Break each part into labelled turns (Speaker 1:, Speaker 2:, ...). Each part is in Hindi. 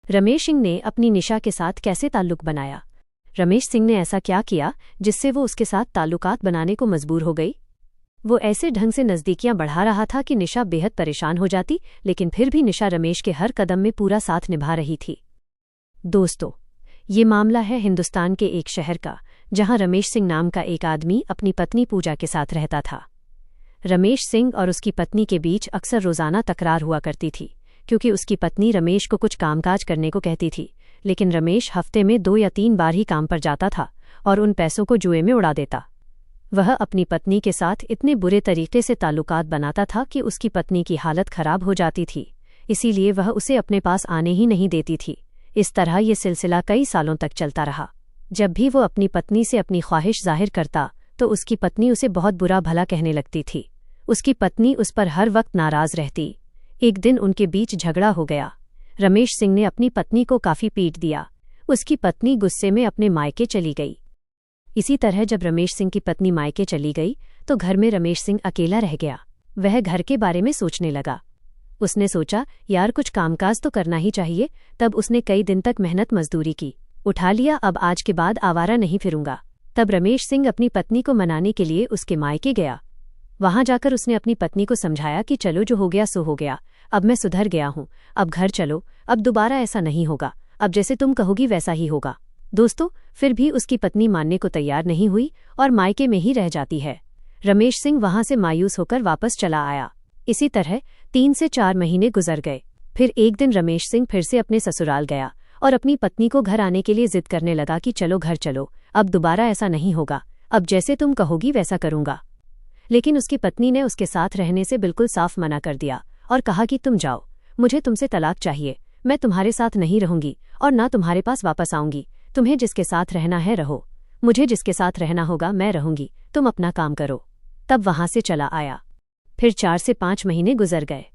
Speaker 1: रमेश सिंह ने अपनी निशा के साथ कैसे ताल्लुक बनाया? रमेश सिंह ने ऐसा क्या किया जिससे वो उसके साथ ताल्लुकात बनाने को मजबूर हो गई? वो ऐसे ढंग से नज़दीकियां बढ़ा रहा था कि निशा बेहद परेशान हो जाती, लेकिन फिर भी निशा रमेश के हर कदम में पूरा साथ निभा रही थी। दोस्तों, ये मामला है हिंदुस्तान के एक शहर का, जहां रमेश सिंह नाम का एक आदमी अपनी पत्नी पूजा के साथ रहता था। रमेश सिंह और उसकी पत्नी के बीच अक्सर रोज़ाना तकरार हुआ करती थी, क्योंकि उसकी पत्नी रमेश को कुछ कामकाज करने को कहती थी, लेकिन रमेश हफ्ते में 2 या 3 बार ही काम पर जाता था और उन पैसों को जुए में उड़ा देता। वह अपनी पत्नी के साथ इतने बुरे तरीके से ताल्लुकात बनाता था कि उसकी पत्नी की हालत खराब हो जाती थी, इसीलिए वह उसे अपने पास आने ही नहीं देती थी। इस तरह ये सिलसिला कई सालों तक चलता रहा। जब भी वो अपनी पत्नी से अपनी ख्वाहिश जाहिर करता तो उसकी पत्नी उसे बहुत बुरा भला कहने लगती थी। उसकी पत्नी उस पर हर वक्त नाराज रहती। एक दिन उनके बीच झगड़ा हो गया। रमेश सिंह ने अपनी पत्नी को काफ़ी पीट दिया। उसकी पत्नी गुस्से में अपने मायके चली गई। इसी तरह जब रमेश सिंह की पत्नी मायके चली गई तो घर में रमेश सिंह अकेला रह गया। वह घर के बारे में सोचने लगा। उसने सोचा, यार कुछ कामकाज तो करना ही चाहिए। तब उसने कई दिन तक मेहनत मजदूरी की, उठा लिया अब आज के बाद आवारा नहीं फिरूंगा। तब रमेश सिंह अपनी पत्नी को मनाने के लिए उसके मायके गया। वहां जाकर उसने अपनी पत्नी को समझाया कि चलो, जो हो गया सो हो गया, अब मैं सुधर गया हूं, अब घर चलो, अब दोबारा ऐसा नहीं होगा, अब जैसे तुम कहोगी वैसा ही होगा। दोस्तों, फिर भी उसकी पत्नी मानने को तैयार नहीं हुई और मायके में ही रह जाती है। रमेश सिंह वहां से मायूस होकर वापस चला आया। इसी तरह 3 से 4 महीने गुजर गए। फिर एक दिन रमेश सिंह फिर से अपने ससुराल गया और अपनी पत्नी को घर आने के लिए जिद करने लगा कि चलो घर चलो, अब दोबारा ऐसा नहीं होगा, अब जैसे तुम कहोगी वैसा करूंगा। लेकिन उसकी पत्नी ने उसके साथ रहने से बिल्कुल साफ मना कर दिया और कहा कि तुम जाओ, मुझे तुमसे तलाक चाहिए, मैं तुम्हारे साथ नहीं रहूंगी और ना तुम्हारे पास वापस आऊंगी। तुम्हें जिसके साथ रहना है रहो, मुझे जिसके साथ रहना होगा मैं रहूंगी, तुम अपना काम करो। तब वहां से चला आया। फिर 4 से 5 महीने गुजर गए।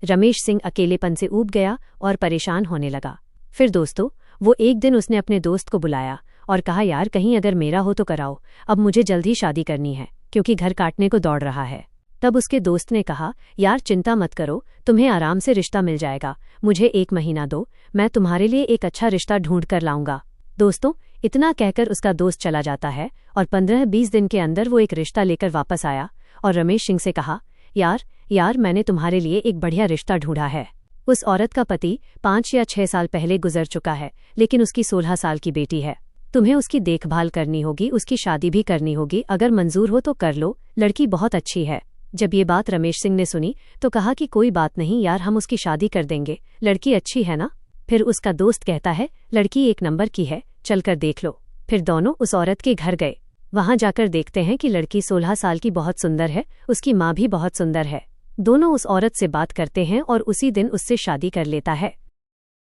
Speaker 1: रमेश सिंह अकेलेपन से ऊब गया और परेशान होने लगा। फिर दोस्तों, वो एक दिन उसने अपने दोस्त को बुलाया और कहा, यार कहीं अगर मेरा हो तो कराओ, अब मुझे जल्द ही शादी करनी है क्योंकि घर काटने को दौड़ रहा है। तब उसके दोस्त ने कहा, यार चिंता मत करो, तुम्हें आराम से रिश्ता मिल जाएगा, मुझे 1 महीना दो, मैं तुम्हारे लिए एक अच्छा रिश्ता ढूंढ कर लाऊंगा। दोस्तों, इतना कहकर उसका दोस्त चला जाता है और 15-20 दिन के अंदर वो एक रिश्ता लेकर वापस आया और रमेश सिंह से कहा, यार मैंने तुम्हारे लिए एक बढ़िया रिश्ता ढूंढा है। उस औरत का पति 5 या 6 साल पहले गुजर चुका है, लेकिन उसकी 16 साल की बेटी है। तुम्हें उसकी देखभाल करनी होगी, उसकी शादी भी करनी होगी, अगर मंजूर हो तो कर लो, लड़की बहुत अच्छी है। जब ये बात रमेश सिंह ने सुनी तो कहा कि कोई बात नहीं यार, हम उसकी शादी कर देंगे, लड़की अच्छी है ना। फिर उसका दोस्त कहता है, लड़की 1 नंबर की है, चलकर देख लो। फिर दोनों उस औरत के घर गए। वहां जाकर देखते हैं कि लड़की 16 साल की बहुत सुंदर है, उसकी माँ भी बहुत सुंदर है। दोनों उस औरत से बात करते हैं और उसी दिन उससे शादी कर लेता है।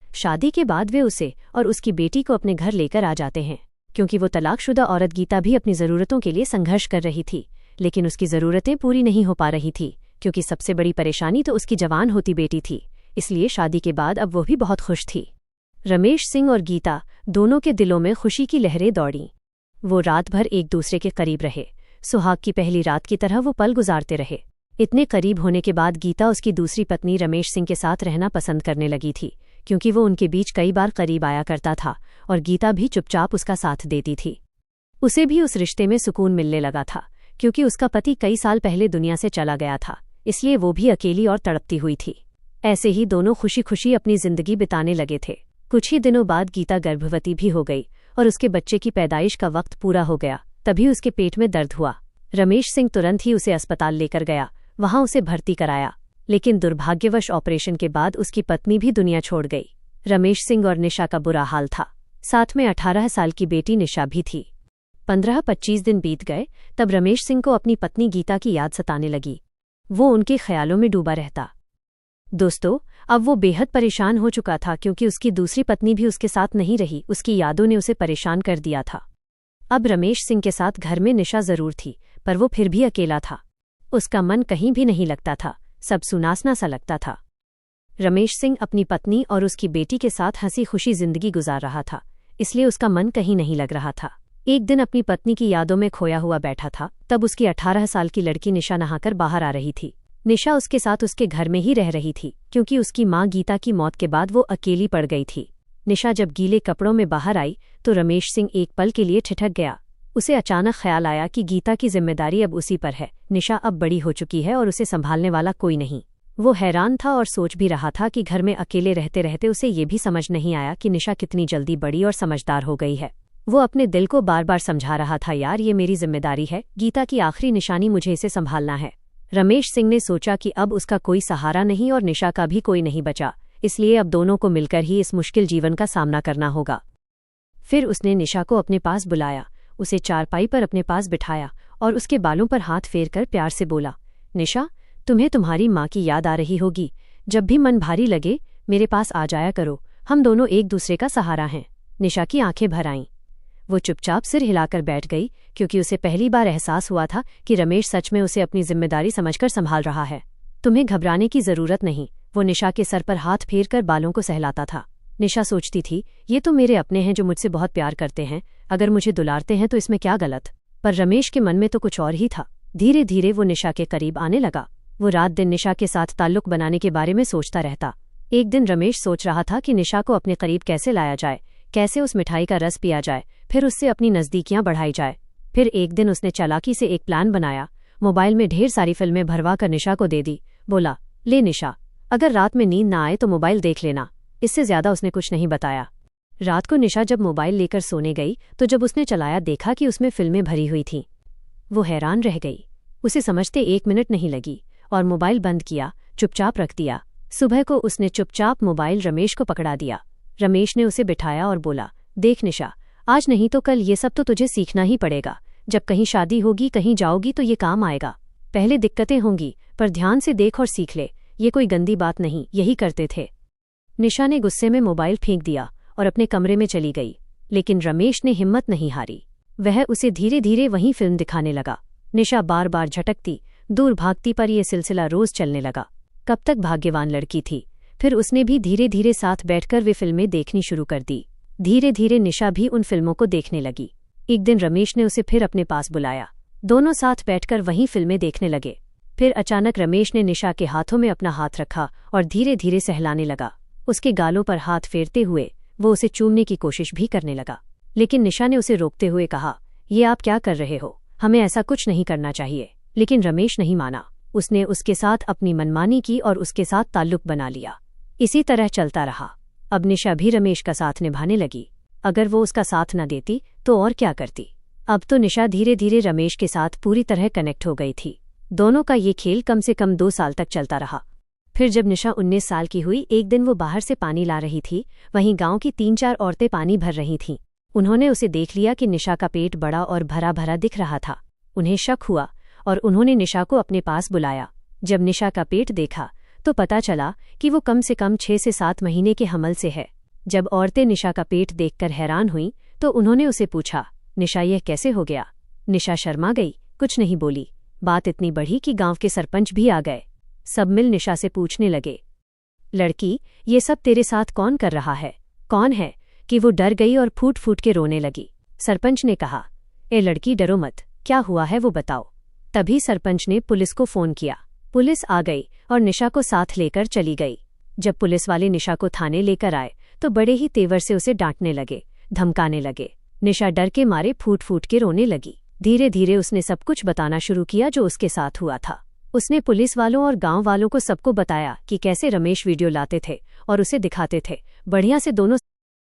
Speaker 1: शादी के बाद वे उसे और उसकी बेटी को अपने घर लेकर आ जाते हैं। क्योंकि वो तलाकशुदा औरत गीता भी अपनी ज़रूरतों के लिए संघर्ष कर रही थी, लेकिन उसकी ज़रूरतें पूरी नहीं हो पा रही थी, क्योंकि सबसे बड़ी परेशानी तो उसकी जवान होती बेटी थी। इसलिए शादी के बाद अब वो भी बहुत खुश थी। रमेश सिंह और गीता दोनों के दिलों में खुशी की लहरें दौड़ीं। वो रात भर एक दूसरे के करीब रहे। सुहाग की पहली रात की तरह वो पल गुजारते रहे। इतने करीब होने के बाद गीता उसकी दूसरी पत्नी रमेश सिंह के साथ रहना पसंद करने लगी थी, क्योंकि वो उनके बीच कई बार करीब आया करता था और गीता भी चुपचाप उसका साथ देती थी। उसे भी उस रिश्ते में सुकून मिलने लगा था, क्योंकि उसका पति कई साल पहले दुनिया से चला गया था, इसलिए वो भी अकेली और तड़पती हुई थी। ऐसे ही दोनों खुशी खुशी अपनी जिंदगी बिताने लगे थे। कुछ ही दिनों बाद गीता गर्भवती भी हो गई और उसके बच्चे की पैदाइश का वक्त पूरा हो गया। तभी उसके पेट में दर्द हुआ। रमेश सिंह तुरंत ही उसे अस्पताल लेकर गया, वहां उसे भर्ती कराया, लेकिन दुर्भाग्यवश ऑपरेशन के बाद उसकी पत्नी भी दुनिया छोड़ गई। रमेश सिंह और निशा का बुरा हाल था। साथ में 18 साल की बेटी निशा भी थी। 15-25 दिन बीत गए, तब रमेश सिंह को अपनी पत्नी गीता की याद सताने लगी। वो उनके ख्यालों में डूबा रहता। दोस्तों, अब वो बेहद परेशान हो चुका था, क्योंकि उसकी दूसरी पत्नी भी उसके साथ नहीं रही। उसकी यादों ने उसे परेशान कर दिया था। अब रमेश सिंह के साथ घर में निशा जरूर थी, पर वो फिर भी अकेला था। उसका मन कहीं भी नहीं लगता था, सब सुनासना सा लगता था। रमेश सिंह अपनी पत्नी और उसकी बेटी के साथ हंसी खुशी जिंदगी गुजार रहा था, इसलिए उसका मन कहीं नहीं लग रहा था। एक दिन अपनी पत्नी की यादों में खोया हुआ बैठा था, तब उसकी 18 साल की लड़की निशा नहाकर बाहर आ रही थी। निशा उसके साथ उसके घर में ही रह रही थी, क्योंकि उसकी माँ गीता की मौत के बाद वो अकेली पड़ गई थी। निशा जब गीले कपड़ों में बाहर आई तो रमेश सिंह एक पल के लिए ठिठक गया। उसे अचानक ख्याल आया कि गीता की जिम्मेदारी अब उसी पर है। निशा अब बड़ी हो चुकी है और उसे संभालने वाला कोई नहीं। वो हैरान था और सोच भी रहा था कि घर में अकेले रहते रहते उसे ये भी समझ नहीं आया कि निशा कितनी जल्दी बड़ी और समझदार हो गई है। वो अपने दिल को बार बार समझा रहा था, यार ये मेरी जिम्मेदारी है, गीता की आखिरी निशानी, मुझे इसे संभालना है। रमेश सिंह ने सोचा कि अब उसका कोई सहारा नहीं और निशा का भी कोई नहीं बचा, इसलिए अब दोनों को मिलकर ही इस मुश्किल जीवन का सामना करना होगा। फिर उसने निशा को अपने पास बुलाया, उसे चारपाई पर अपने पास बिठाया और उसके बालों पर हाथ फेरकर प्यार से बोला, निशा, तुम्हें तुम्हारी माँ की याद आ रही होगी। जब भी मन भारी लगे मेरे पास आ जाया करो, हम दोनों एक दूसरे का सहारा हैं। निशा की आंखें भर आईं। वो चुपचाप सिर हिलाकर बैठ गई, क्योंकि उसे पहली बार एहसास हुआ था कि रमेश सच में उसे अपनी जिम्मेदारी समझकर संभाल रहा है। तुम्हें घबराने की जरूरत नहीं, वो निशा के सर पर हाथ फेरकर बालों को सहलाता था। निशा सोचती थी, ये तो मेरे अपने हैं जो मुझसे बहुत प्यार करते हैं, अगर मुझे दुलारते हैं तो इसमें क्या गलत। पर रमेश के मन में तो कुछ और ही था। धीरे धीरे वो निशा के करीब आने लगा। वो रात दिन निशा के साथ ताल्लुक बनाने के बारे में सोचता रहता। एक दिन रमेश सोच रहा था कि निशा को अपने करीब कैसे लाया जाए, कैसे उस मिठाई का रस पिया जाए, फिर उससे अपनी नज़दीकियां बढ़ाई जाए। फिर एक दिन उसने चालाकी से एक प्लान बनाया। मोबाइल में ढेर सारी फिल्में भरवा कर निशा को दे दी। बोला, ले निशा, अगर रात में नींद ना आए तो मोबाइल देख लेना। इससे ज्यादा उसने कुछ नहीं बताया। रात को निशा जब मोबाइल लेकर सोने गई तो जब उसने चलाया देखा कि उसमें फिल्में भरी हुई थीं। वो हैरान रह गई। उसे समझते 1 मिनट नहीं लगी और मोबाइल बंद किया, चुपचाप रख दिया। सुबह को उसने चुपचाप मोबाइल रमेश को पकड़ा दिया। रमेश ने उसे बिठाया और बोला, देख निशा, आज नहीं तो कल ये सब तो तुझे सीखना ही पड़ेगा। जब कहीं शादी होगी, कहीं जाओगी तो ये काम आएगा। पहले दिक्कतें होंगी, पर ध्यान से देख और सीख ले, ये कोई गंदी बात नहीं, यही करते थे। निशा ने गुस्से में मोबाइल फेंक दिया और अपने कमरे में चली गई, लेकिन रमेश ने हिम्मत नहीं हारी। वह उसे धीरे धीरे वहीं फिल्म दिखाने लगा। निशा बार बार झटकती, दूर भागती, पर यह सिलसिला रोज चलने लगा। कब तक भाग्यवान लड़की थी। फिर उसने भी धीरे धीरे साथ बैठकर वे फिल्में देखनी शुरू कर दी। धीरे धीरे निशा भी उन फिल्मों को देखने लगी। एक दिन रमेश ने उसे फिर अपने पास बुलाया। दोनों साथ बैठकर वहीं फिल्में देखने लगे। फिर अचानक रमेश ने निशा के हाथों में अपना हाथ रखा और धीरे धीरे सहलाने लगा। उसके गालों पर हाथ फेरते हुए वो उसे चूमने की कोशिश भी करने लगा, लेकिन निशा ने उसे रोकते हुए कहा, ये आप क्या कर रहे हो, हमें ऐसा कुछ नहीं करना चाहिए। लेकिन रमेश नहीं माना। उसने उसके साथ अपनी मनमानी की और उसके साथ ताल्लुक बना लिया। इसी तरह चलता रहा। अब निशा भी रमेश का साथ निभाने लगी। अगर वो उसका साथ न देती तो और क्या करती। अब तो निशा धीरे धीरे रमेश के साथ पूरी तरह कनेक्ट हो गई थी। दोनों का ये खेल कम से कम 2 साल तक चलता रहा। फिर जब निशा 19 साल की हुई, एक दिन वो बाहर से पानी ला रही थी। वहीं गांव की 3-4 औरतें पानी भर रही थीं। उन्होंने उसे देख लिया कि निशा का पेट बड़ा और भरा भरा दिख रहा था। उन्हें शक हुआ और उन्होंने निशा को अपने पास बुलाया। जब निशा का पेट देखा तो पता चला कि वो कम से कम 6 से 7 महीने के हमल से है। जब औरतें निशा का पेट देखकर हैरान हुईं तो उन्होंने उसे पूछा, निशा यह कैसे हो गया। निशा शर्मा गई, कुछ नहीं बोली। बात इतनी बढ़ी कि गांव के सरपंच भी आ गए। सब मिल निशा से पूछने लगे, लड़की, ये सब तेरे साथ कौन कर रहा है, कौन है। कि वो डर गई और फूट फूट के रोने लगी। सरपंच ने कहा, ए लड़की, डरो मत, क्या हुआ है वो बताओ। तभी सरपंच ने पुलिस को फोन किया। पुलिस आ गई और निशा को साथ लेकर चली गई। जब पुलिस वाले निशा को थाने लेकर आए तो बड़े ही तेवर से उसे डांटने लगे, धमकाने लगे। निशा डर के मारे फूट फूट के रोने लगी। धीरे धीरे उसने सब कुछ बताना शुरू किया जो उसके साथ हुआ था। उसने पुलिस वालों और गांव वालों को सबको बताया कि कैसे रमेश वीडियो लाते थे और उसे दिखाते थे। बढ़िया से दोनों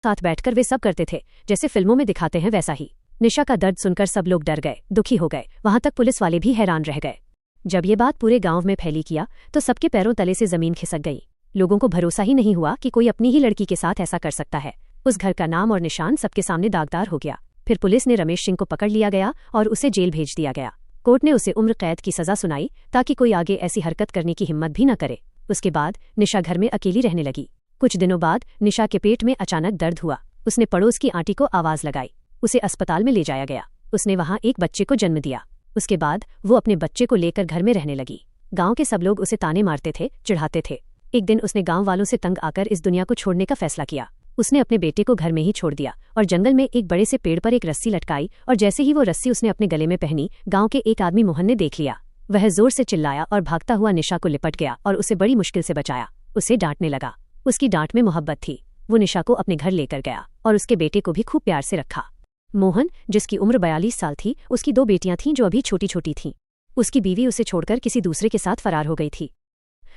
Speaker 1: साथ बैठकर वे सब करते थे, जैसे फिल्मों में दिखाते हैं वैसा ही। निशा का दर्द सुनकर सब लोग डर गए, दुखी हो गए। वहां तक पुलिस वाले भी हैरान रह गए। जब ये बात पूरे गांव में फैली किया तो सबके पैरों तले से जमीन खिसक गई। लोगों को भरोसा ही नहीं हुआ कि कोई अपनी ही लड़की के साथ ऐसा कर सकता है। उस घर का नाम और निशान सबके सामने दागदार हो गया। फिर पुलिस ने रमेश सिंह को पकड़ लिया गया और उसे जेल भेज दिया गया। कोर्ट ने उसे उम्र कैद की सजा सुनाई ताकि कोई आगे ऐसी हरकत करने की हिम्मत भी न करे। उसके बाद निशा घर में अकेली रहने लगी। कुछ दिनों बाद निशा के पेट में अचानक दर्द हुआ। उसने पड़ोस की आंटी को आवाज लगाई। उसे अस्पताल में ले जाया गया। उसने वहां एक बच्चे को जन्म दिया। उसके बाद वो अपने बच्चे को लेकर घर में रहने लगी। गांव के सब लोग उसे ताने मारते थे, चिढ़ाते थे। एक दिन उसने गांव वालों से तंग आकर इस दुनिया को छोड़ने का फैसला किया। उसने अपने बेटे को घर में ही छोड़ दिया और जंगल में एक बड़े से पेड़ पर एक रस्सी लटकाई, और जैसे ही वो रस्सी उसने अपने गले में पहनी, गांव के एक आदमी मोहन ने देख लिया। वह जोर से चिल्लाया और भागता हुआ निशा को लिपट गया और उसे बड़ी मुश्किल से बचाया। उसे डांटने लगा। उसकी डांट में मोहब्बत थी। वो निशा को अपने घर लेकर गया और उसके बेटे को भी खूब प्यार से रखा। मोहन, जिसकी उम्र 42 साल थी, उसकी 2 बेटियां थीं जो अभी छोटी छोटी थीं। उसकी बीवी उसे छोड़कर किसी दूसरे के साथ फरार हो गई थी।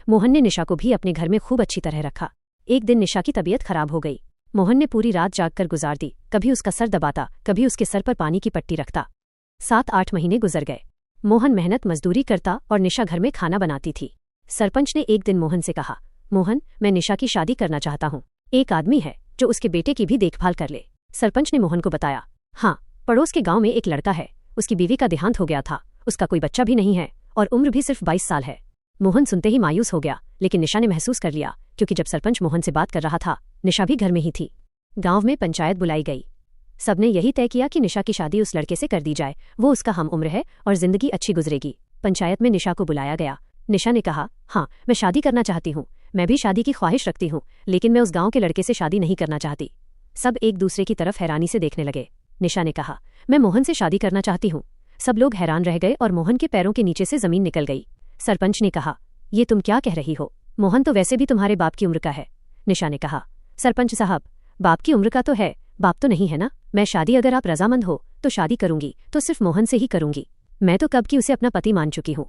Speaker 1: मोहन ने निशा को भी अपने घर में खूब अच्छी तरह रखा। एक दिन निशा की तबीयत खराब हो गई। मोहन ने पूरी रात जागकर गुजार दी, कभी उसका सर दबाता, कभी उसके सर पर पानी की पट्टी रखता। 7-8 महीने गुजर गए। मोहन मेहनत मजदूरी करता और निशा घर में खाना बनाती थी। सरपंच ने एक दिन मोहन से कहा, मोहन, मैं निशा की शादी करना चाहता हूँ। एक आदमी है जो उसके बेटे की भी देखभाल कर ले। सरपंच ने मोहन को बताया, हाँ, पड़ोस के गांव में एक लड़का है, उसकी बीवी का देहांत हो गया था, उसका कोई बच्चा भी नहीं है और उम्र भी सिर्फ 22 साल है। मोहन सुनते ही मायूस हो गया, लेकिन निशा ने महसूस कर लिया, क्योंकि जब सरपंच मोहन से बात कर रहा था, निशा भी घर में ही थी। गांव में पंचायत बुलाई गई। सबने यही तय किया कि निशा की शादी उस लड़के से कर दी जाए, वो उसका हम उम्र है और जिंदगी अच्छी गुजरेगी। पंचायत में निशा को बुलाया गया। निशा ने कहा, हाँ, मैं शादी करना चाहती हूँ, मैं भी शादी की ख्वाहिश रखती हूँ, लेकिन मैं उस गांव के लड़के से शादी नहीं करना चाहती। सब एक दूसरे की तरफ हैरानी से देखने लगे। निशा ने कहा, मैं मोहन से शादी करना चाहती हूँ। सब लोग हैरान रह गए और मोहन के पैरों के नीचे से जमीन निकल गई। सरपंच ने कहा, ये तुम क्या कह रही हो? मोहन तो वैसे भी तुम्हारे बाप की उम्र का है। निशा ने कहा, सरपंच साहब, बाप की उम्र का तो है, बाप तो नहीं है ना। मैं शादी अगर आप रजामंद हो तो शादी करूंगी, तो सिर्फ मोहन से ही करूंगी। मैं तो कब की उसे अपना पति मान चुकी हूँ।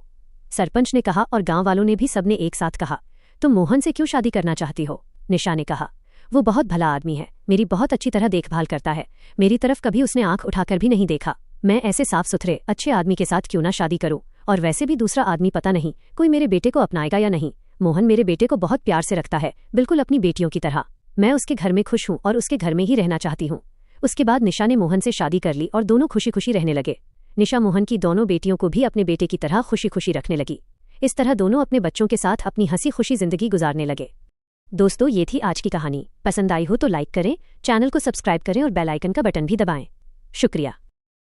Speaker 1: सरपंच ने कहा और गांव वालों ने भी सबने एक साथ कहा, तुम मोहन से क्यों शादी करना चाहती हो? निशा ने कहा, वो बहुत भला आदमी है, मेरी बहुत अच्छी तरह देखभाल करता है, मेरी तरफ कभी उसने आंख उठाकर भी नहीं देखा। मैं ऐसे साफ सुथरे अच्छे आदमी के साथ क्यों ना शादी करूं? और वैसे भी दूसरा आदमी पता नहीं कोई मेरे बेटे को अपनाएगा या नहीं। मोहन मेरे बेटे को बहुत प्यार से रखता है, बिल्कुल अपनी बेटियों की तरह। मैं उसके घर में खुश हूं और उसके घर में ही रहना चाहती हूं। उसके बाद निशा ने मोहन से शादी कर ली और दोनों खुशी खुशी रहने लगे। निशा मोहन की दोनों बेटियों को भी अपने बेटे की तरह खुशी खुशी रखने लगी। इस तरह दोनों अपने बच्चों के साथ अपनी हंसी खुशी जिंदगी गुजारने लगे। दोस्तों, ये थी आज की कहानी। पसंद आई हो तो लाइक करें, चैनल को सब्सक्राइब करें और बेल आइकन का बटन भी दबाएं। शुक्रिया।